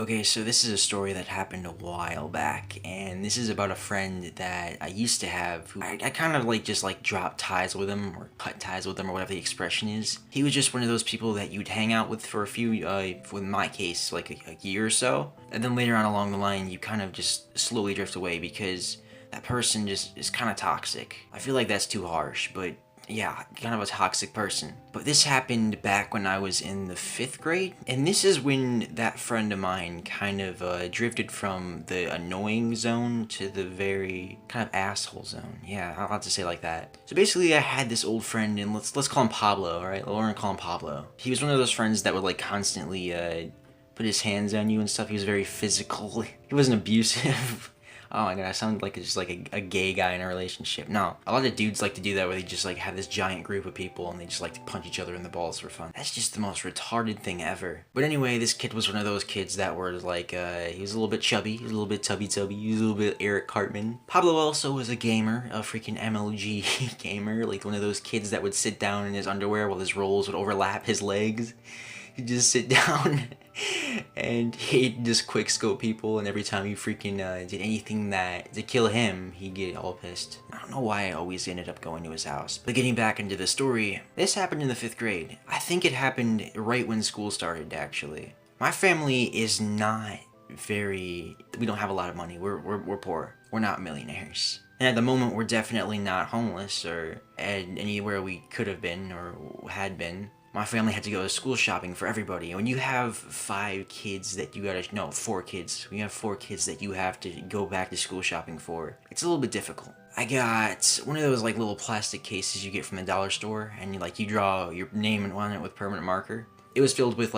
Okay, so this is a story that happened a while back, and this is about a friend that I used to have who I kind of just dropped ties with him or cut ties with him or whatever the expression is. He was just one of those people that you'd hang out with for a few, in my case, like a year or so, and then later on along the line, you kind of just slowly drift away because that person just is kind of toxic. I feel like that's too harsh, but yeah, kind of a toxic person. But this happened back when I was in the 5th grade, and this is when that friend of mine kind of drifted from the annoying zone to the very kind of asshole zone. Yeah, I'll have to say it like that. So basically I had this old friend, and let's call him Pablo, alright? We're gonna call him Pablo. He was one of those friends that would constantly put his hands on you and stuff. He was very physical. He wasn't abusive. Oh my god, I sound like just like a gay guy in a relationship. No, a lot of dudes like to do that where they just have this giant group of people and they just like to punch each other in the balls for fun. That's just the most retarded thing ever. But anyway, this kid was one of those kids that were he was a little bit chubby, he was a little bit tubby, he was a little bit Eric Cartman. Pablo also was a gamer, a freaking MLG gamer, like one of those kids that would sit down in his underwear while his rolls would overlap his legs. He'd just sit down and he'd just quick scope people, and every time you freaking did anything to kill him, he'd get all pissed. I don't know why I always ended up going to his house. But getting back into the story, this happened in the 5th grade. I think it happened right when school started, actually. My family is not we don't have a lot of money. We're poor. We're not millionaires. And at the moment, we're definitely not homeless or anywhere we could have been or had been. My family had to go to school shopping for everybody. And when you have 5 kids that you gotta, no, 4 kids. When you have 4 kids that you have to go back to school shopping for, it's a little bit difficult. I got one of those little plastic cases you get from the dollar store, and you draw your name on it with permanent marker. It was filled with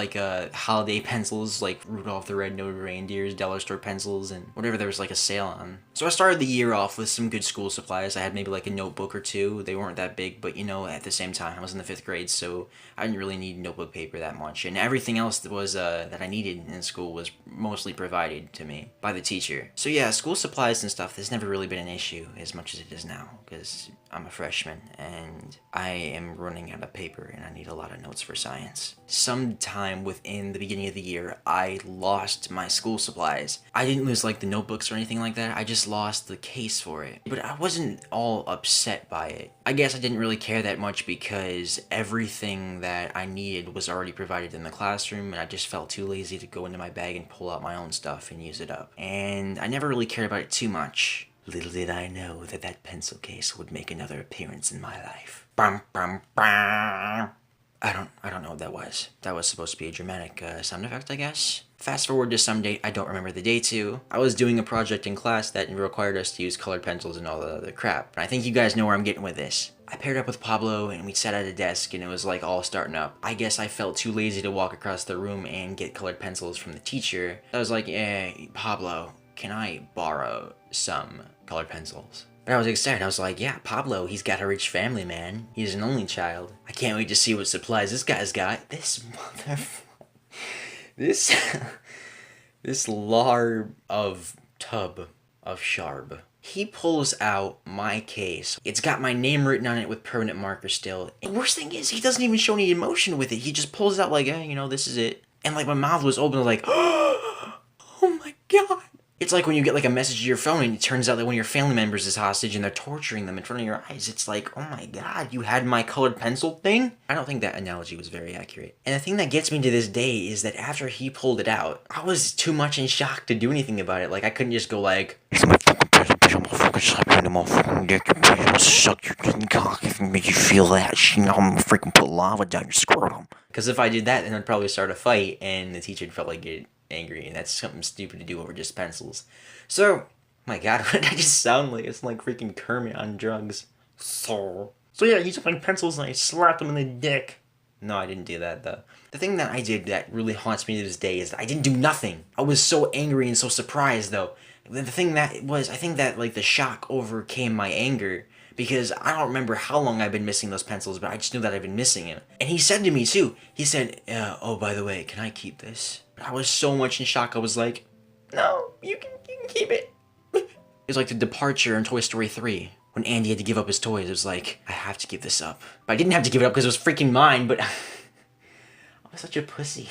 holiday pencils, like Rudolph the Red-Nosed Reindeer's dollar store pencils and whatever there was a sale on. So I started the year off with some good school supplies. I had maybe a notebook or 2. They weren't that big, but at the same time I was in the 5th grade, so I didn't really need notebook paper that much. And everything else that was that I needed in school was mostly provided to me by the teacher. So yeah, school supplies and stuff has never really been an issue as much as it is now, because I'm a freshman and I am running out of paper and I need a lot of notes for science. Sometime within the beginning of the year, I lost my school supplies. I didn't lose the notebooks or anything like that. I just lost the case for it. But I wasn't all upset by it. I guess I didn't really care that much because everything that I needed was already provided in the classroom, and I just felt too lazy to go into my bag and pull out my own stuff and use it up. And I never really cared about it too much. Little did I know that pencil case would make another appearance in my life. Bum, bum, bum. I don't know what that was. That was supposed to be a dramatic sound effect, I guess. Fast forward to some date I don't remember the day to. I was doing a project in class that required us to use colored pencils and all the other crap. And I think you guys know where I'm getting with this. I paired up with Pablo and we sat at a desk and it was all starting up. I guess I felt too lazy to walk across the room and get colored pencils from the teacher. I was like, hey, Pablo, can I borrow some colored pencils? But I was excited. I was like, yeah, Pablo, he's got a rich family, man. He's an only child. I can't wait to see what supplies this guy's got. This this larb of tub of sharb. He pulls out my case. It's got my name written on it with permanent marker still. And the worst thing is, he doesn't even show any emotion with it. He just pulls it out hey, this is it. And my mouth was open oh my god. It's like when you get a message to your phone and it turns out that one of your family members is hostage and they're torturing them in front of your eyes. It's oh my god, you had my colored pencil thing? I don't think that analogy was very accurate. And the thing that gets me to this day is that after he pulled it out, I was too much in shock to do anything about it. I couldn't just go it's my fucking pencil, bitch, I'm gonna fucking slap you in the motherfucking dick, bitch, I'm gonna suck your cock if it makes you feel that shit, I'm gonna freaking put lava down your scrotum. Because if I did that, then I'd probably start a fight and the teacher would probably get angry, and that's something stupid to do over just pencils. So, my god, what did I just sound like? It's like freaking Kermit on drugs. So yeah, he took my pencils and I slapped him in the dick. No, I didn't do that, though. The thing that I did that really haunts me to this day is that I didn't do nothing. I was so angry and so surprised, though. The thing that was, I think that, the shock overcame my anger, because I don't remember how long I've been missing those pencils, but I just knew that I've been missing it. And he said to me, too, he said, oh, by the way, can I keep this? I was so much in shock, I was like, no, you can keep it. It was like the departure in Toy Story 3, when Andy had to give up his toys. It was like, I have to give this up. But I didn't have to give it up because it was freaking mine, but I was such a pussy.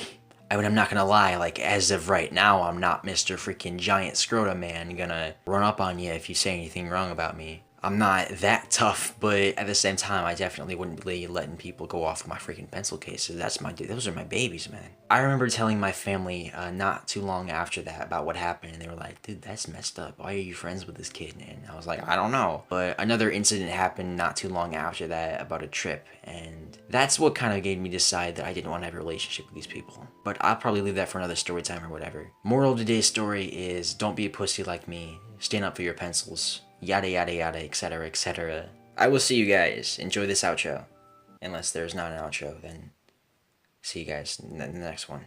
I mean, I'm not gonna lie, like, as of right now, I'm not Mr. freaking Giant Scrotum Man gonna run up on you if you say anything wrong about me. I'm not that tough, but at the same time, I definitely wouldn't be letting people go off with my freaking pencil cases. Those are my babies, man. I remember telling my family not too long after that about what happened, and they were like, dude, that's messed up. Why are you friends with this kid? And I was like, I don't know. But another incident happened not too long after that about a trip, and that's what kind of made me decide that I didn't want to have a relationship with these people. But I'll probably leave that for another story time or whatever. Moral of today's story is don't be a pussy like me. Stand up for your pencils. Yada yada yada, etc., etc. I will see you guys. Enjoy this outro. Unless there's not an outro, then see you guys in the next one.